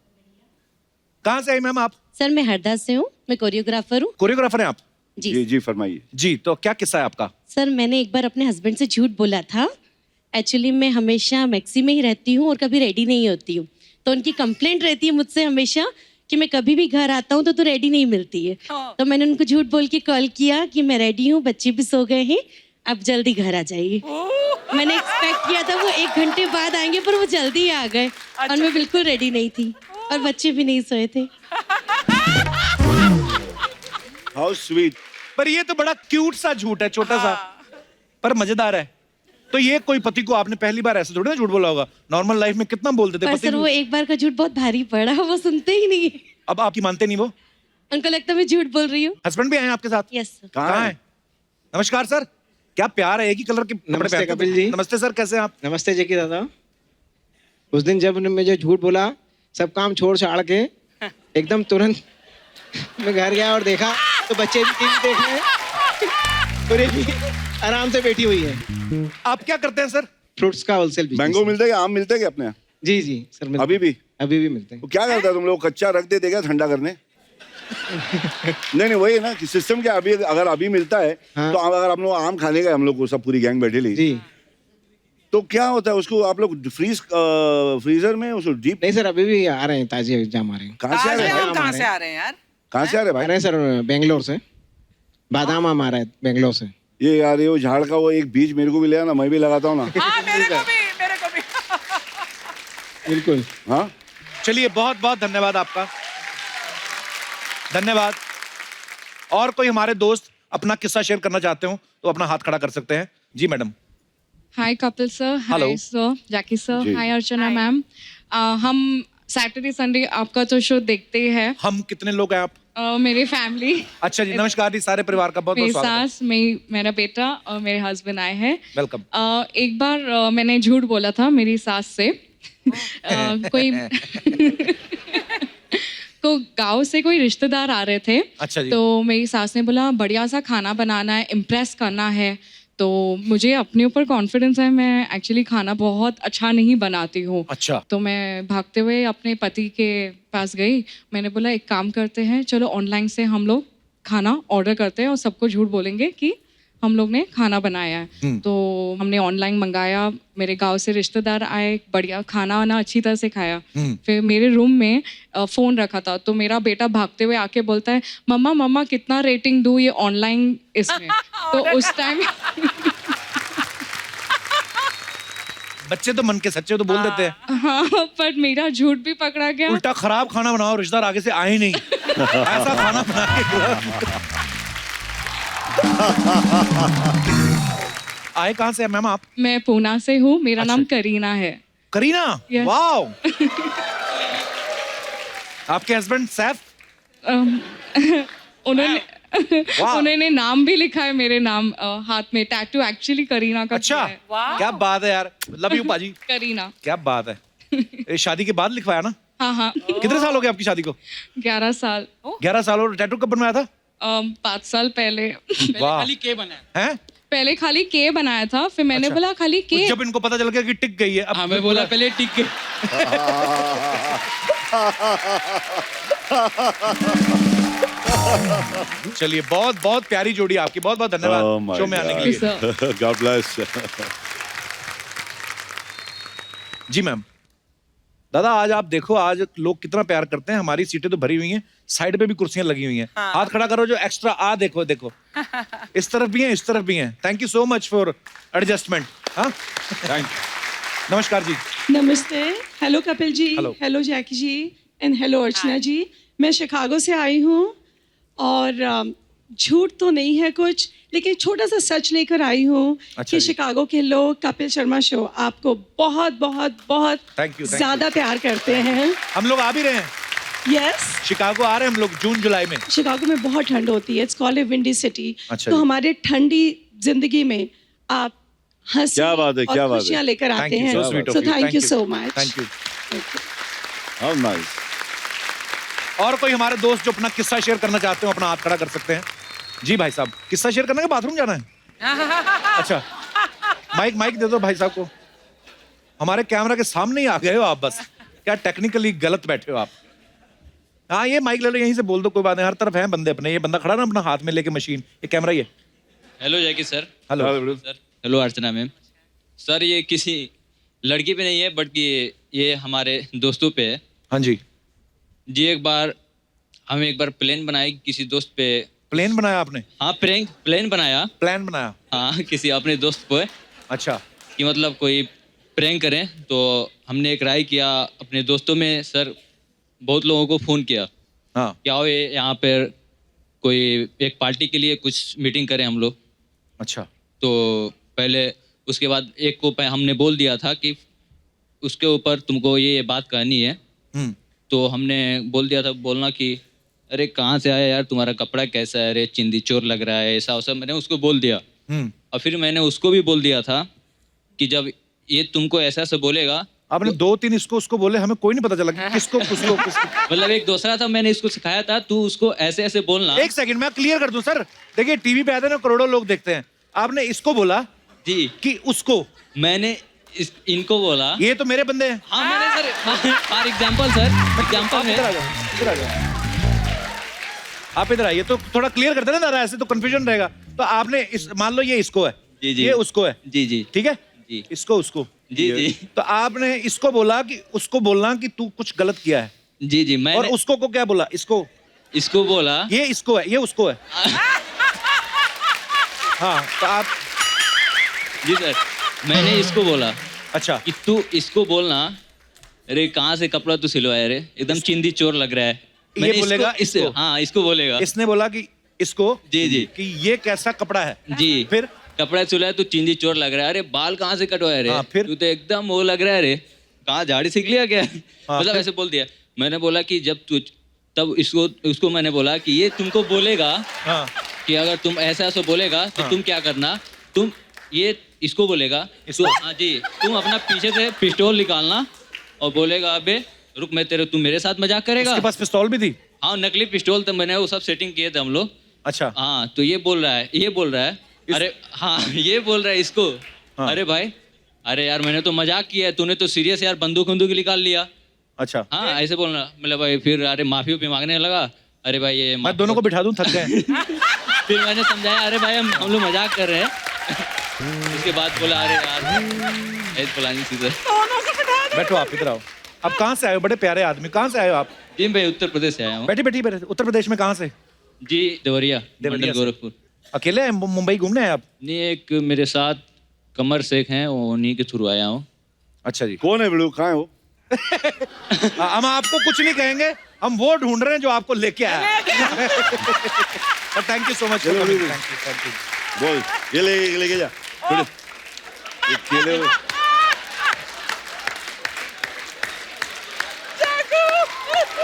कहाँ से आई मैम आप? सर मैं हरदा से हूँ, मैं कोरियोग्राफर हूँ। कोरियोग्राफर हैं आप? जी जी जी फरमाइए। जी, तो क्या किस्सा है आपका? सर मैंने एक बार अपने हस्बैंड से झूठ बोला था। एक्चुअली मैं हमेशा मैक्सी में ही रहती हूँ और कभी रेडी नहीं होती हूँ, तो उनकी कंप्लेंट रहती है मुझसे हमेशा कि मैं कभी भी घर आता हूँ तो तू रेडी नहीं मिलती है। तो मैंने उनको झूठ बोल के कॉल किया कि मैं रेडी हूँ, बच्चे भी सो गए हैं, अब जल्दी घर आ जाइए। मैंने एक्सपेक्ट किया था वो 1 घंटे बाद आएंगे, पर वो जल्दी आ गए और मैं बिल्कुल रेडी नहीं थी और बच्चे भी नहीं सोए थे। How sweet. पर ये तो बड़ा क्यूट सा झूठ है, छोटा सा, पर मजेदार है। तो ये कोई पति को आपने पहली बार ऐसे थोड़ी ना झूठ बोला होगा, नॉर्मल लाइफ में कितना बोलते थे पर पति सर वो एक बार का झूठ बहुत भारी पड़ा, वो सुनते ही नहीं। अब आपकी मानते नहीं वो? उनको लगता है मैं झूठ बोल रही हूँ। हस्बैंड भी आए हैं आपके साथ? Yes sir. कहाँ है? नमस्कार सर, क्या प्यार है, एक ही कलर के कपड़े नमस्ते पहनते हो? कपिल जी। नमस्ते सर, कैसे हैं आप? नमस्ते जैकी दादा। उस दिन जब उन्होंने मुझे झूठ बोला, सब काम छोड़ छाड़ के एकदम तुरंत मैं घर गया और देखा तो बच्चे भी टीवी देख रहे हैं और एक भी आराम से बैठी हुई है। आप क्या करते हैं सर? फ्रूट्स का होलसेल बिजनेस। मैंगो मिलता है, आम मिलता है क्या अपने यहाँ? जी जी सर मिलते अभी भी? हैं। अभी भी मिलते हैं। वो क्या करता है तुम लोग, कच्चा रख देते क्या ठंडा करने? नहीं वही है ना कि सिस्टम क्या, अभी अगर अभी मिलता है हाँ। तो अगर हम लोग आम खाने का, हम लोग को सब पूरी गैंग बैठे ली, जी तो क्या होता है उसको आप लोग फ्रीजर में उसको डीप? नहीं सर, अभी भी आ रहे हैं, ताजे जाम आ रहे हैं। कहाँ से आ रहे हैं? कहाँ से आ रहे हैं यार? कहाँ से आ रहे आ भाई? रहे हैं सर बेंगलोर से, बादाम आम आ रहा है बेंगलोर से। ये यार ये वो झाड़ का वो एक बीज मेरे को भी ले आना, मैं भी लगाता हूँ ना। हाँ मेरे को भी, मेरे को भी। बिल्कुल। हाँ चलिए, बहुत बहुत धन्यवाद आपका, धन्यवाद। और कोई हमारे दोस्त अपना किस्सा शेयर करना चाहते हो तो अपना हाथ खड़ा कर सकते हैं। जी madam. Hi Kapil sir, Hello. Hi sir, Jackie sir, जी। Hi Archana ma'am. हम सैटरडे संडे आपका तो शो देखते हैं। हम कितने लोग हैं आप? मेरी फैमिली, अच्छा जी, नमस्कार जी सारे परिवार का बहुत मेरी बहुत स्वागत सास, मेरा बेटा और मेरे हस्बैंड आए हैं। है। वेलकम। एक बार मैंने झूठ बोला था मेरी सास से। कोई तो गांव से कोई रिश्तेदार आ रहे थे। अच्छा जी। तो मेरी सास ने बोला बढ़िया सा खाना बनाना है, इम्प्रेस करना है। तो मुझे अपने ऊपर कॉन्फिडेंस है, मैं एक्चुअली खाना बहुत अच्छा नहीं बनाती हूँ। अच्छा। तो मैं भागते हुए अपने पति के पास गई। मैंने बोला एक काम करते हैं, चलो ऑनलाइन से हम लोग खाना ऑर्डर करते हैं और सबको झूठ बोलेंगे कि हम लोग ने खाना बनाया है। तो हमने ऑनलाइन मंगाया, मेरे गांव से रिश्तेदार आए, बढ़िया खाना वाना अच्छी तरह से खाया। फिर मेरे रूम में फ़ोन रखा था, तो मेरा बेटा भागते हुए आके बोलता है मम्मा मम्मा कितना रेटिंग दूँ ये ऑनलाइन इसमें। तो उस टाइम बच्चे तो मन के सच्चे तो बोल देते हैं। हाँ, पर मेरा झूठ भी पकड़ा गया। उल्टा खराब खाना बनाओ, रिश्तेदार आगे से आए नहीं, ऐसा खाना बना के आए कहाँ से हैं मैम आप? मैं पूना से हूँ, मेरा नाम करीना है। करीना? Yes. वाओ। आपके हस्बैंड सैफ? उन्होंने वाह। उन्होंने नाम भी लिखा है मेरे नाम हाथ में, टैटू एक्चुअली करीना का अच्छा, किया है। क्या बात है यार, लव यू पाजी। करीना। क्या बात है। ये शादी के बाद लिखवाया ना? हाँ हाँ। कितने साल हो गए आपकी शादी को? 11 साल। 11 साल। और टैटू कब बनवाया था? 5 साल पहले। वाह। हैं? पहले खाली के बनाया था, फिर मैंने अच्छा। बोला खाली के। जब इनको पता चल गया कि टिक गई है, अब मैं बोला पहले टिक के। चलिए, बहुत बहुत प्यारी जोड़ी आपकी, बहुत बहुत धन्यवाद शो में आने के लिए। God bless. जी मैम। दादा आज आप देखो, आज लोग कितना प्यार करते हैं, हमारी सीटें तो भरी हुई हैं, साइड पे भी कुर्सियां लगी हुई हैं। हाथ खड़ा करो जो एक्स्ट्रा आ, देखो देखो, इस तरफ भी हैं, इस तरफ भी हैं। Thank you so much for adjustment. हाँ, थैंक यू। नमस्कार जी। नमस्ते। Hello Kapil ji. Hello. Hello Jackie ji and hello Archana ji. मैं शिकागो से आई हूँ और झूठ तो नहीं है कुछ, लेकिन छोटा सा सच लेकर आई हूँ अच्छा कि जी। शिकागो के लोग कपिल शर्मा शो आपको बहुत बहुत बहुत Thank you, thank ज्यादा प्यार करते हैं। हम लोग आ भी रहे हैं, यस। शिकागो आ रहे हैं हम लोग जून जुलाई में। शिकागो में बहुत ठंड होती है, it's called a windy city. अच्छा तो जी। हमारे ठंडी जिंदगी में आप हंसी क्या बात है, क्या और बात है। खुशियाँ लेकर Thank आते you, हैं। so sweet of so you. Thank Thank you you. So much. Thank you. How nice. और कोई हमारे दोस्त जो अपना किस्सा शेयर करना चाहते हो, अपना हाथ खड़ा कर सकते हैं। जी भाई साहब, किस्सा शेयर करने का बाथरूम जाना है? अच्छा, माइक माइक दे दो भाई साहब को। हमारे कैमरा के सामने ही आ गए हो आप, बस क्या टेक्निकली गलत बैठे हो आप। हाँ, ये माइक ले लो, यहीं से बोल दो, कोई बात नहीं, हर तरफ हैं बंदे अपने। ये बंदा खड़ा ना अपना हाथ में लेके मशीन, ये कैमरा ही है। Hello Jackie sir. Hello sir. Hello Archana ma'am. Sir ये किसी लड़की पे नहीं है, बट ये हमारे दोस्तों पे है। हाँ जी। जी एक बार प्लान बनाए किसी दोस्त पे। प्लेन बनाया आपने? हाँ, प्लान बनाया। प्लान बनाया? हाँ, किसी अपने दोस्त पे। अच्छा। कि मतलब कोई प्रैंक करें, तो हमने एक राय किया अपने दोस्तों में। सर बहुत लोगों को फ़ोन किया। हाँ। क्या हो ये यहाँ पर कोई एक पार्टी के लिए कुछ मीटिंग करें हम लोग। अच्छा। तो पहले उसके बाद एक को हमने बोल दिया था कि उसके ऊपर तुमको ये बात कहनी है। तो हमने बोल दिया था, बोलना कि अरे कहाँ से आया यार, तुम्हारा कपड़ा कैसा है, अरे चिंदी चोर लग रहा है, ऐसा वैसा मैंने उसको बोल दिया। और फिर मैंने उसको भी बोल दिया था कि जब ये तुमको ऐसा से बोलेगा। आपने 2-3 इसको उसको बोले, हमें कोई नहीं पता चला कि किसको किसको मतलब एक दूसरा था, मैंने इसको सिखाया था, तू उसको ऐसे ऐसे बोलना। एक सेकंड मैं क्लियर कर दूं सर, देखिए टीवी पे आते हैं ना, करोड़ों लोग देखते हैं। आपने इसको बोला जी कि उसको? मैंने इनको बोला। ये तो मेरे बंदे हैं। हाँ मैंने sir, for example sir, example है। इधर आ जाओ। आप इधर आइए, तो थोड़ा क्लियर करते ना दादा, ऐसे तो कंफ्यूजन रहेगा। तो आपने मान लो ये इसको है, जी जी, ये उसको है, जी जी, ठीक है जी, इसको उसको, जी जी। तो आपने इसको बोला कि उसको बोलना कि तू कुछ गलत किया है। जी जी। मैं और उसको को क्या बोला? इसको बोला ये इसको है, ये उसको है। हाँ, तो आप जी सर, मैंने इसको बोला अच्छा कि तू इसको बोलना, अरे कहाँ से कपड़ा तू सिलवाया रे, एकदम चिंदी चोर लग रहा है। ये बोलेगा इसको? हाँ, इसको बोलेगा। इसने बोला कि इसको जी जी कि ये कैसा कपड़ा है। जी। फिर कपड़ा सिलवाया, तू चिंदी चोर लग रहा है, अरे बाल कहाँ से कटवाया रे। हाँ, फिर तू तो एकदम वो लग रहा है रे, कहाँ झाड़ी सीख लिया क्या। हाँ, मतलब ऐसे बोल दिया। मैंने बोला कि जब तू तब उसको मैंने बोला कि ये तुमको बोलेगा हाँ कि अगर तुम ऐसा ऐसा बोलेगा तो तुम क्या करना, तुम ये इसको बोलेगा तो हाँ जी, तुम अपना पीछे से पिस्टल निकालना और बोलेगा अबे रुक, तुम मेरे साथ मजाक करेगा। उसके पास पिस्तौल भी थी? हाँ, नकली पिस्टल, तो मैंने वो सब सेटिंग किए थे हम लोग। अच्छा हाँ, तो ये बोल रहा है अरे हाँ, ये बोल रहा है इसको, अरे भाई, अरे यार मैंने तो मजाक किया है, तूने तो सीरियस यार बंदूक निकाल लिया। अच्छा हाँ, ऐसे बोलना, मतलब भाई फिर अरे माफी मांगने लगा। अरे भाई ये मैं दोनों को बिठा दूं, थक गए। फिर मैंने समझाया अरे भाई हम लोग मजाक कर रहे हैं। उसके बाद बोला अरे यार ऐसे फलानी चीज़। बैठो आप, इधर आओ। अब कहाँ से आए हो? बड़े प्यारे आदमी, कहाँ से आए हो आप? जी भाई उत्तर प्रदेश से आया हूँ। बैठी बैठी बैठी। उत्तर प्रदेश में कहाँ से? जी देवरिया देवरिया मंडल से। गोरखपुर। अकेले हैं? मुंबई घूमने आए आप? नहीं, एक मेरे साथ कमर शेख हैं, उन्हीं के थ्रू आया हूँ। अच्छा जी। कौन है बिल्लू, कहाँ है वो? हम आपको कुछ नहीं कहेंगे, हम वो ढूंढ रहे हैं जो आपको लेके आया। Thank you so much. चलो, थैंक यू। बोल, ये लेके जा थोड़े, ये केले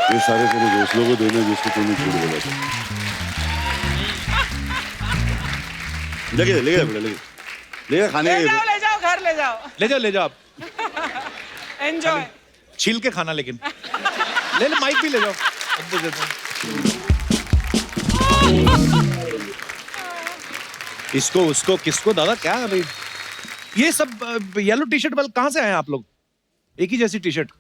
ये सारे तेरे दोस्त लोगों को देने जिसको तूने झूठ बोला था। लेके खाने के ले जाओ घर ले जाओ। ले जाओ आप। एंजॉय। छील के खाना, लेकिन ले माइक भी ले जाओ। इसको उसको किसको दादा क्या है भाई? ये सब येलो टी शर्ट वाले कहाँ से आए हैं आप लोग? एक ही जैसी T-shirt.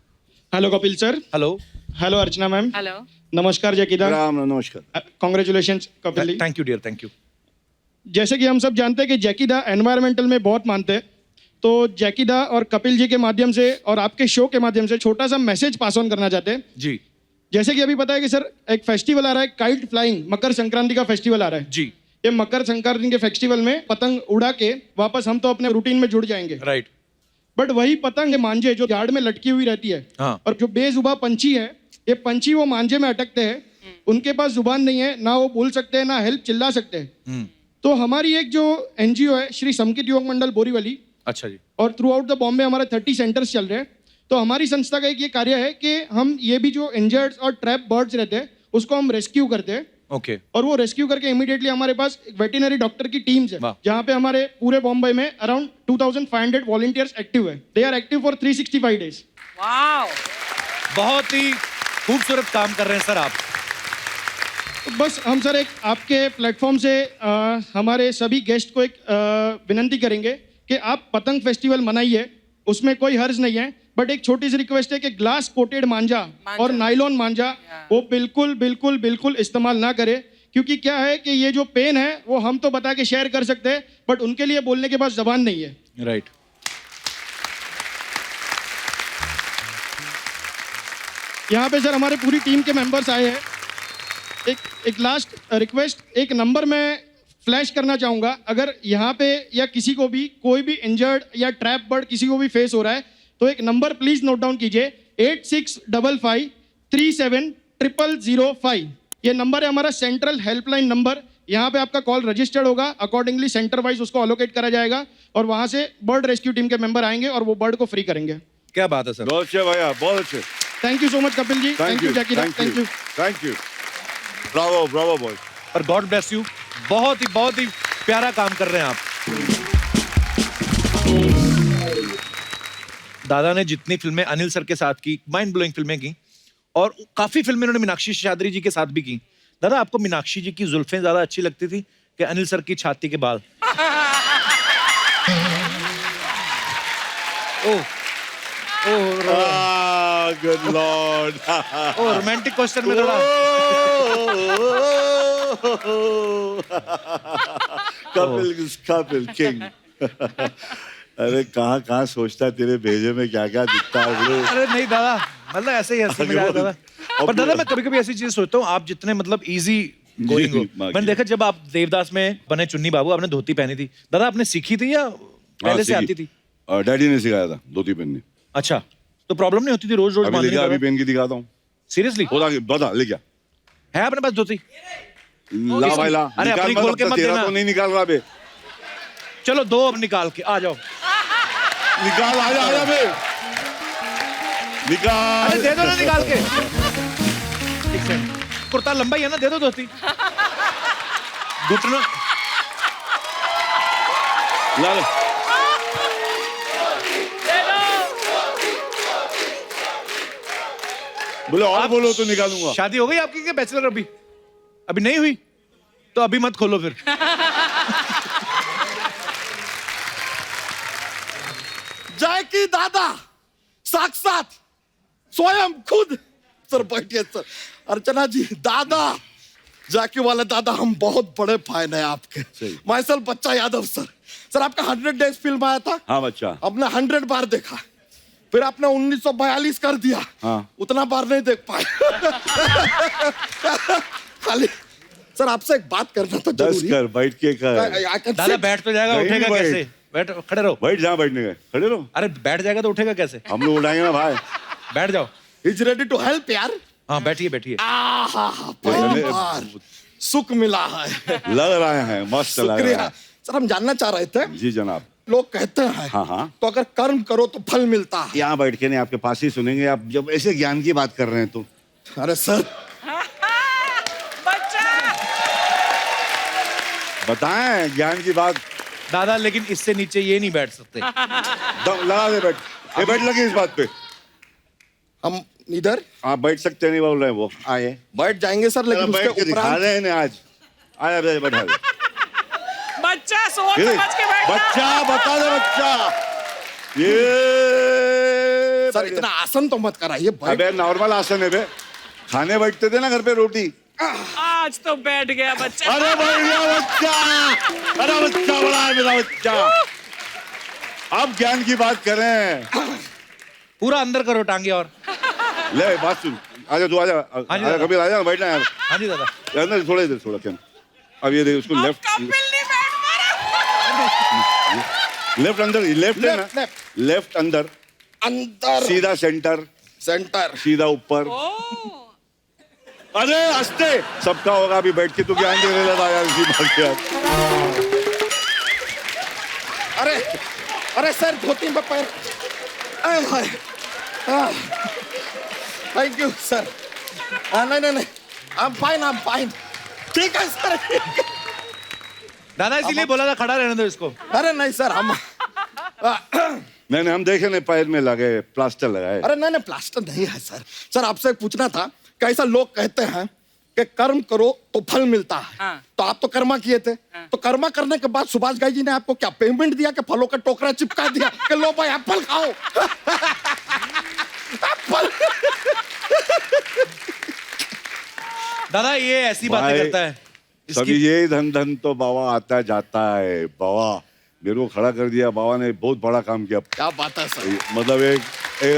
Hello Kapil sir. Hello hello Archana ma'am. Hello. नमस्कार जैकीदा। राम नमस्कार। Congratulations Kapil ji. Thank you dear, thank you. जैसे कि हम सब जानते हैं कि जैकीदा एनवायरमेंटल में बहुत मानते हैं, तो जैकीदा और कपिल जी के माध्यम से और आपके शो के माध्यम से छोटा सा मैसेज पास ऑन करना चाहते हैं जी। जैसे कि अभी पता है कि सर एक फेस्टिवल आ रहा है, काइट फ्लाइंग, मकर संक्रांति का फेस्टिवल आ रहा है जी। ये मकर संक्रांति के फेस्टिवल में पतंग उड़ा के वापस हम तो अपने रूटीन में जुड़ जाएंगे, राइट। बट वही पतंग मांझे जो झाड़ में लटकी हुई रहती है, हाँ। और जो बेजुबा पंछी है, ये पंछी वो मांझे में अटकते हैं, उनके पास जुबान नहीं है, ना वो बोल सकते हैं ना हेल्प चिल्ला सकते हैं। तो हमारी एक जो एनजीओ है श्री समकित युवक मंडल बोरीवली, अच्छा जी। और थ्रू आउट द बॉम्बे हमारे 30 सेंटर्स चल रहे हैं, तो हमारी संस्था का एक ये कार्य है कि हम ये भी जो इंजर्ड और ट्रैप बर्ड्स रहते हैं उसको हम रेस्क्यू करते हैं। ओके। और वो रेस्क्यू करके इमीडिएटली हमारे पास वेटरनरी डॉक्टर की टीम्स है, जहाँ पे हमारे पूरे बॉम्बे में अराउंड 2500 वॉलंटियर्स एक्टिव है। They are active for 365 days. Wow, बहुत ही खूबसूरत काम कर रहे हैं सर आप। बस हम सर एक आपके प्लेटफॉर्म से हमारे सभी गेस्ट को एक विनंती करेंगे कि आप पतंग फेस्टिवल मनाइए, उसमें कोई हर्ज नहीं है, बट एक छोटी सी रिक्वेस्ट है कि ग्लास कोटेड मांझा और नाइलॉन मांझा वो बिल्कुल बिल्कुल बिल्कुल इस्तेमाल ना करें, क्योंकि क्या है कि ये जो पेन है वो हम तो बता के शेयर कर सकते हैं, बट उनके लिए बोलने के पास जबान नहीं है। राइट। यहाँ पे सर हमारे पूरी टीम के मेंबर्स आए हैं। एक लास्ट रिक्वेस्ट, एक नंबर मैं फ्लैश करना चाहूँगा, अगर यहाँ पे या किसी को भी कोई भी इंजर्ड या ट्रैप बर्ड किसी को भी फेस हो रहा है तो एक नंबर प्लीज नोट डाउन कीजिए, 8655370005। ये नंबर है हमारा सेंट्रल हेल्पलाइन नंबर। यहाँ पे आपका कॉल रजिस्टर्ड होगा, अकॉर्डिंगली सेंटर वाइज उसको अलोकेट करा जाएगा और वहाँ से बर्ड रेस्क्यू टीम के मेंबर आएंगे और वो बर्ड को फ्री करेंगे। क्या बात है सर, बहुत अच्छे भैया, बहुत अच्छे। Thank you so much Kapil ji. Thank you Jackie, thank you, thank you. Bravo bravo boy. और गॉड ब्लेस यू। बहुत ही प्यारा काम कर रहे हैं आप। दादा ने जितनी फिल्में अनिल सर के साथ की, माइंड ब्लोइंग फिल्में की, और काफी फिल्में उन्होंने मीनाक्षी शेषाद्री जी के साथ भी की। दादा आपको मीनाक्षी जी की जुल्फें ज्यादा अच्छी लगती थी कि अनिल सर की छाती के बाल? Oh good lord. Oh romantic question में थोड़ा कपिल किंग। अरे कहाँ सोचता तेरे भेजे में क्या क्या दिखता है। अरे नहीं दादा, मतलब ऐसे ही हंसी मजाक दादा। पर दादा मैं कभी-कभी ऐसी चीज सोचता हूँ, आप जितने मतलब इजी गोइंग हो। मैंने देखा जब आप देवदास में बने चुन्नी बाबू, आपने धोती पहनी थी, दादा आपने सीखी थी या पहले से आती थी? डैडी ने सिखाया था धोती पहननी। अच्छा, तो प्रॉब्लम नहीं होती थी रोज रोज बांधने की? अभी पहन के दिखाता हूँ। सीरियसली? बता ले क्या है अपने पास धोती? ला भाई ला। अरे अपनी खोल के मत देना। तो नहीं निकाल रहा बे। चलो दो अब निकाल के आ जाओ। निकाल, आजा बे निकाल। अरे दे दो ना निकाल के। ठीक है। कुर्ता लंबा ही है ना, दे दो धोती। घुटनों ला लो। बोले और बोलो तो निकालूंगा। शादी हो गई आपकी क्या बैचलर अभी? अभी नहीं हुई तो अभी मत खोलो फिर। जैकी दादा साक्षात स्वयं खुद। सर बैठिए सर। अर्चना जी, दादा जैकी वाले दादा, हम बहुत बड़े फैन हैं आपके। माइसल बच्चा यादव सर। सर आपका 100 डेज फिल्म आया था। हाँ बच्चा। आपने 100 बार देखा, फिर आपने 1942 कर दिया। हाँ। उतना बार नहीं देख पाए। खाली सर आपसे एक बात करना था 10 जरूरी। कर, बैठ के कर। I can दादा sit. बैठ तो जाएगा, नहीं उठेगा बैठ। कैसे? बैठ, खड़े रहो। बैठ, जहाँ बैठने गए खड़े रहो। अरे बैठ जाएगा तो उठेगा कैसे? हम लोग उठाएंगे ना भाई। बैठ जाओ। He's ready to help यार। हाँ बैठिए बैठिए। आहा, पहली बार सुख मिला है। लग रहे हैं, मस्त लग रहे शुक्रिया हैं। सर। हम जानना चाह रहे थे, जी जनाब। लोग कहते हैं हाँ हाँ। तो अगर कर्म करो तो फल मिलता है। यहाँ बैठ के नहीं, आपके पास ही सुनेंगे। आप जब ऐसे ज्ञान की बात कर रहे हैं तो अरे सर बताएं ज्ञान की बात। दादा लेकिन इससे नीचे ये नहीं बैठ सकते। दम लगा दे, बैठ। ये बैठ लगी इस बात पे। हम इधर आप बैठ सकते नहीं बोल रहे हैं वो। आए बैठ जाएंगे सर, लेकिन बैठ उसके के दिखा उपरांत रहे हैं इन्हें आज। आया बैठा दे। बच्चा सोच ये समझ के बैठना। बच्चा बता दे, बच्चा ये सर इतना आसन तो मत कराइए। अबे नॉर्मल आसन है बे। खाने बैठते थे ना घर पे रोटी। आज तो बैठ गया बच्चा। अरे बढ़िया बच्चा। अरे बच्चा बड़ा है मेरा बच्चा। अब ज्ञान की बात करें। पूरा अंदर करो टांगे और। ले बात सुन। आजा तू, आजा हाँ जी आजा, दादा। कभी आजा बैठना यार। हाँ जी दादा। अंदर थोड़ा इधर थोड़ा क्या। अब ये देख उसको लेफ्ट लेफ्ट अंदर, लेफ्ट है ना, लेफ्ट लेफ्ट अंदर, अंदर सीधा सेंटर, सेंटर। सीधा ऊपर। अरे हंसते सबका होगा। अभी बैठ के तू ज्ञान दे रहे था यार इसी बात के यार। अरे अरे सर धोती में पैर। Thank you sir. नहीं नहीं नहीं, आई एम फाइन। ठीक है सर। दादा इसीलिए बोला था खड़ा रहने दो इसको। अरे नहीं सर, हम नहीं हम देखे नहीं, पैर में लगे प्लास्टर लगाए। अरे नहीं नहीं, प्लास्टर नहीं है सर। सर आपसे पूछना था, कैसा लोग कहते हैं कि कर्म करो तो फल मिलता है। हाँ। तो आप तो कर्मा किए थे। तो कर्मा करने के बाद सुभाष गाई जी ने आपको क्या पेमेंट दिया कि फलों का टोकरा चिपका दिया कि लो भाई एप्पल खाओ? एप्पल। दादा ये ऐसी बातें भाई, करता है। सभी ये धन धन तो बाबा आता जाता है। बाबा मेरे को खड़ा कर दिया। बाबा ने बहुत बड़ा काम किया। क्या बात है सर। मतलब एक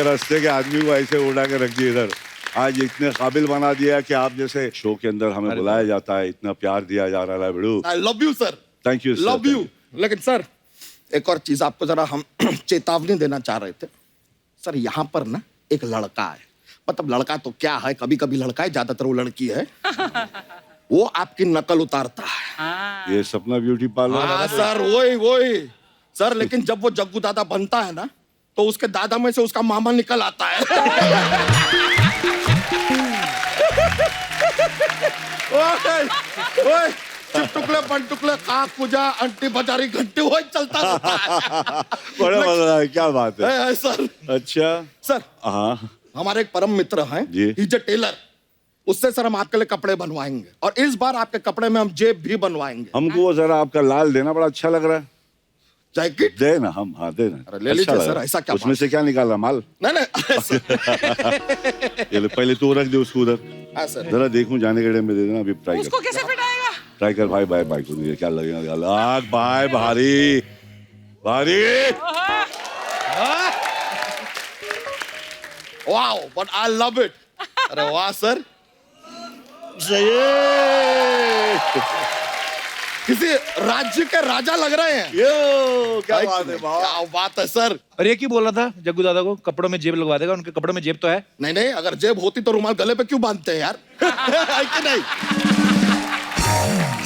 रास्ते के आदमी को ऐसे उड़ा के रख दिया इधर। आज इतने काबिल बना दिया कि आप जैसे शो के अंदर हमें बुलाया जाता है। इतना प्यार दिया जा रहा है बिड़ू। I love you sir. Thank you love you. लेकिन सर एक और चीज आपको जरा हम चेतावनी देना चाह रहे थे। सर यहाँ पर ना एक लड़का है। मतलब लड़का तो क्या है, कभी कभी लड़का है, ज्यादातर वो लड़की है। वो आपकी नकल उतारता है। ये सपना ब्यूटी पार्लर। हाँ सर वही वही सर। लेकिन जब वो जग्गू दादा बनता है ना, तो उसके दादा में से उसका मामा निकल आता है। ओए टुकड़े पंटुकले काक पूजा अंटी बाजारी घंटी वो चलता रहता है। बड़ा मजा है। क्या बात है है सर। अच्छा सर हाँ हमारे एक परम मित्र हैं जी। He is a tailor. उससे सर हम आपके लिए कपड़े बनवाएंगे, और इस बार आपके कपड़े में हम जेब भी बनवाएंगे। हमको वो जरा आपका लाल देना बड़ा अच्छा लग रहा है। जैकेट दे ना हम। हाँ दे ना। अरे ले लीजिए अच्छा लग सर, रहा है। ऐसा क्या उसमें बात से क्या निकाल रहा माल? नहीं नहीं सर। ये लो, पहले तू रख दे उसको उधर। हाँ सर। जरा देखूं जाने के टाइम में दे देना। अभी ट्राई उसको कर, कैसे फिटाएगा? ट्राई कर भाई। भाई भाई को नहीं क्या लगेगा। आग भाई भारी भारी। Wow but I love it. अरे वाह सर। किसी राज्य के राजा लग रहे हैं। यो क्या बात है बाबा। क्या बात है सर। और ये क्यों बोल रहा था जग्गू दादा को कपड़ों में जेब लगवा देगा? उनके कपड़ों में जेब तो है। नहीं नहीं, अगर जेब होती तो रुमाल गले पे क्यों बांधते हैं यार? है कि नहीं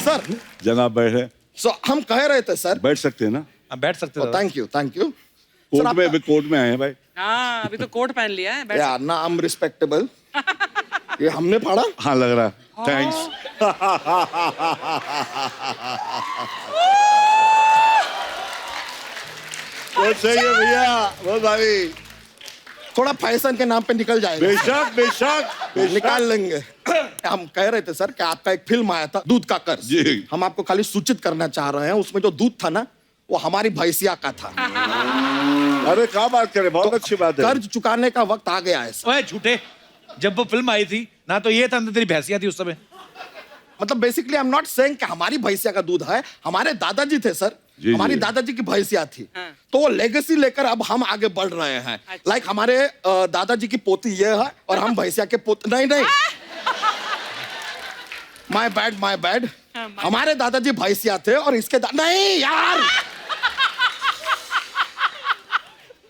सर? जनाब बैठे। हम कह रहे थे सर। बैठ सकते हैं ना? आप बैठ सकते हो। Thank you thank you. Court में, अभी कोर्ट में आए हैं भाई। हाँ अभी तो कोट पहन लिया है। बैठ या ना आई एम रिस्पेक्टेबल। ये हमने फाड़ा? हाँ लग रहा है। थैंक्स। बहुत सही है भैया, बहुत भारी। थोड़ा फैशन के नाम पे निकल जाएगा। बेशक बेशक निकाल लेंगे। हम कह रहे थे सर कि आपका एक फिल्म आया था दूध का कर्ज। जी। हम आपको खाली सूचित करना चाह रहे हैं, उसमें जो दूध था ना वो हमारी भैंसिया का था। अरे क्या बात करे, बहुत अच्छी बात है। कर्ज चुकाने का वक्त आ गया है सर। ओए झूठे, जब वो फिल्म आई थी ना तो ये था ना तेरी भैंसिया थी उस समय। मतलब basically I am not saying कि हमारी भैंसिया का दूध है, हमारे दादाजी थे सर। जी, हमारी जी। दादाजी की भैंसिया थी। तो वो लेगेसी लेकर अब हम आगे बढ़ रहे हैं। लाइक हमारे दादाजी की पोती ये है और हम भैंसिया के पोते। नहीं नहीं, माय बैड माय बैड। हमारे दादाजी भैंसिया थे और इसके नहीं यार,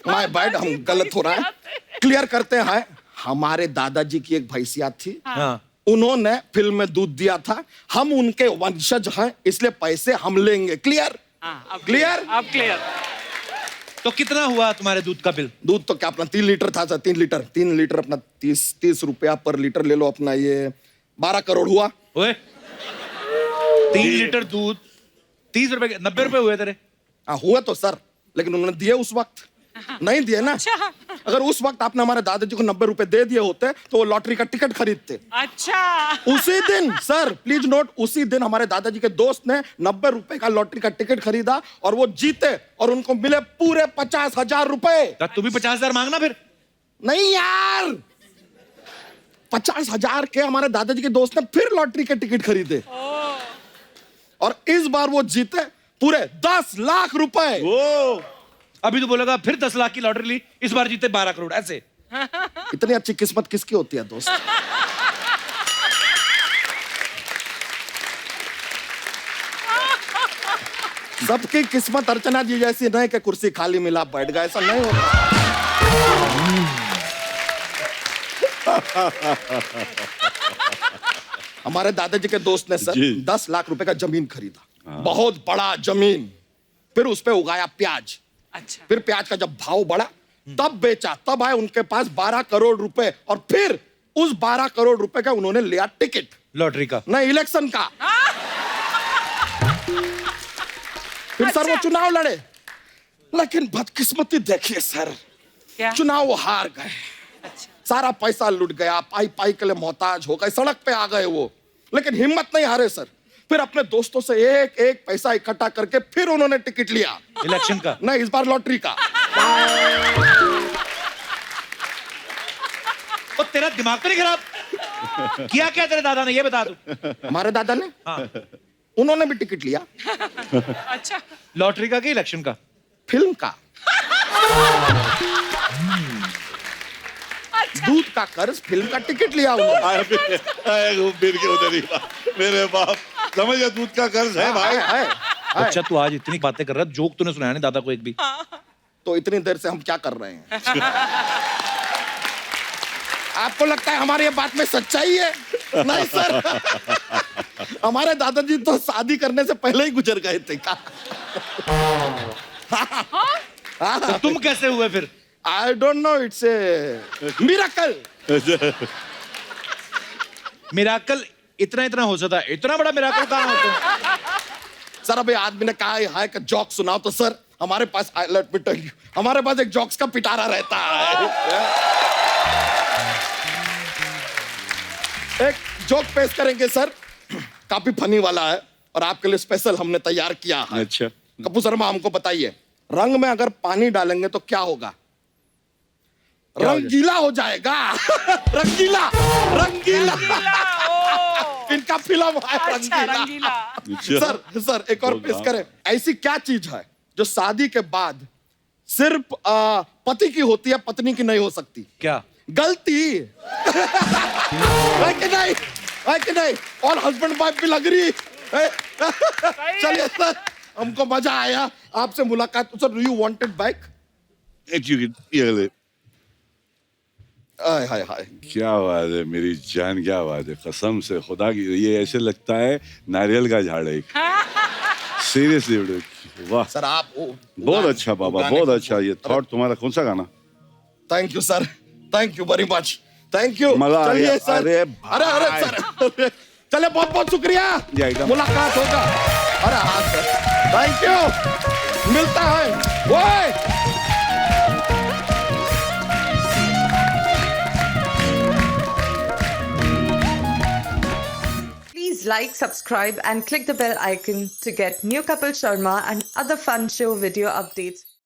माय बैड, हम गलत हो रहा है। क्लियर करते हैं, हमारे दादाजी की एक भैंसिया थी। हाँ। उन्होंने फिल्म में दूध दिया था, हम उनके वंशज हैं, इसलिए पैसे हम लेंगे। क्लियर? क्लियर? अब क्लियर। तो कितना हुआ तुम्हारे दूध का बिल? दूध तो क्या अपना 3 लीटर था सर। 3 लीटर अपना 30 रुपया पर लीटर ले लो अपना, ये 12 करोड़ हुआ। ओए 3 लीटर दूध 30 रुपए, 90 रुपए हुए तेरे। हाँ हुआ तो सर, लेकिन उन्होंने दिए उस वक्त नहीं दिए ना। अगर उस वक्त आपने हमारे दादाजी को 90 रुपए दे दिए होते तो वो लॉटरी का टिकट खरीदते। अच्छा। उसी दिन सर, प्लीज नोट, उसी दिन हमारे दादाजी के दोस्त ने 90 रुपए का लॉटरी का टिकट खरीदा और वो जीते और उनको मिले पूरे 50,000 रुपए। तू भी 50,000 मांगना फिर। नहीं यार, 50,000 के हमारे दादाजी के दोस्त ने फिर लॉटरी के टिकट खरीदे और इस बार वो जीते पूरे 10 लाख रुपए। अभी तो बोलेगा फिर 10 लाख की लॉटरी ली, इस बार जीते 12 करोड़ ऐसे। इतनी अच्छी किस्मत किसकी होती है दोस्त? सबकी किस्मत अर्चना जी जैसी नहीं कि कुर्सी खाली मिला बैठ गए, ऐसा नहीं होता। हमारे दादाजी के दोस्त ने सर 10 लाख रुपए का जमीन खरीदा, बहुत बड़ा जमीन। फिर उस पे उगाया प्याज। अच्छा। फिर प्याज का जब भाव बढ़ा तब बेचा, तब आए उनके पास 12 करोड़ रुपए और फिर उस 12 करोड़ रुपए का उन्होंने लिया टिकट, लॉटरी का नहीं इलेक्शन का। फिर सर वो चुनाव लड़े, लेकिन बदकिस्मती देखिए सर, चुनाव वो हार गए। सारा पैसा लुट गया, पाई पाई के लिए मोहताज हो गए, सड़क पे आ गए वो, लेकिन हिम्मत नहीं हारे सर। फिर अपने दोस्तों से एक एक पैसा इकट्ठा करके फिर उन्होंने टिकट लिया इलेक्शन का, नहीं इस बार लॉटरी का। और तेरा दिमाग तो नहीं खराब? किया क्या तेरे दादा ने, ये बता तू। हमारे दादा ने, हाँ। उन्होंने भी टिकट लिया। अच्छा। लॉटरी का कि इलेक्शन का? फिल्म का। दूध का कर्ज फिल्म का टिकट लिया उन्होंने। घूम फिर के उधर ही मेरे बाप, समझ गया, दूध का कर्ज है भाई। अच्छा तू आज इतनी बातें कर रहा है, जोक तूने सुनाया नहीं दादा को एक भी। तो इतनी देर से हम क्या कर रहे हैं? आपको लगता है हमारी ये बात में सच्चाई है? नहीं सर, हमारे दादाजी तो शादी करने से पहले ही गुजर गए थे। तो तुम कैसे हुए फिर? I don't know, it's a miracle. Miracle इतना इतना हो सकता है, इतना बड़ा मिराकल कहाँ होता है? सर अभी आदमी ने कहा है कि जोक सुनाओ, तो सर हमारे पास, लेट मी टेल यू, हमारे पास एक जोक्स का पिटारा रहता है। एक जोक पेश करेंगे सर, काफी फनी वाला है और आपके लिए स्पेशल हमने तैयार किया है। अच्छा कपूर शर्मा हमको बताइए, रंग में अगर पानी डालेंगे तो क्या होगा? रंगीला हो जाएगा। रंगीला, रंगीला। इनका फिल्म है रंगीला। सर एक और पेश करें, ऐसी क्या चीज है जो शादी के बाद सिर्फ पति की होती है, पत्नी की नहीं हो सकती? क्या? गलती। है कि नहीं? है कि नहीं? और हस्बैंड वाइफ भी लग रही। चलिए सर, हमको मजा आया आपसे मुलाकात। Sir, do you want it back? Hi hi, क्या बात है मेरी जान, क्या बात है, कसम से खुदा की, ये ऐसे लगता है नारियल का झाड़ है। सीरियसली वाह सर, आप बहुत अच्छा बाबा, बहुत अच्छा। ये थॉट तुम्हारा, कौन सा गाना? Thank you sir, thank you very much. Thank you मजा आ चलिए गया। सर अरे अरे अरे भाई। सर चले बहुत बहुत शुक्रिया जी, एकदम। मुलाकात होगा अरे हाँ सर थैंक यू मिलता है ओए Please like, subscribe, and click the bell icon to get new Kapil Sharma and other fun show video updates.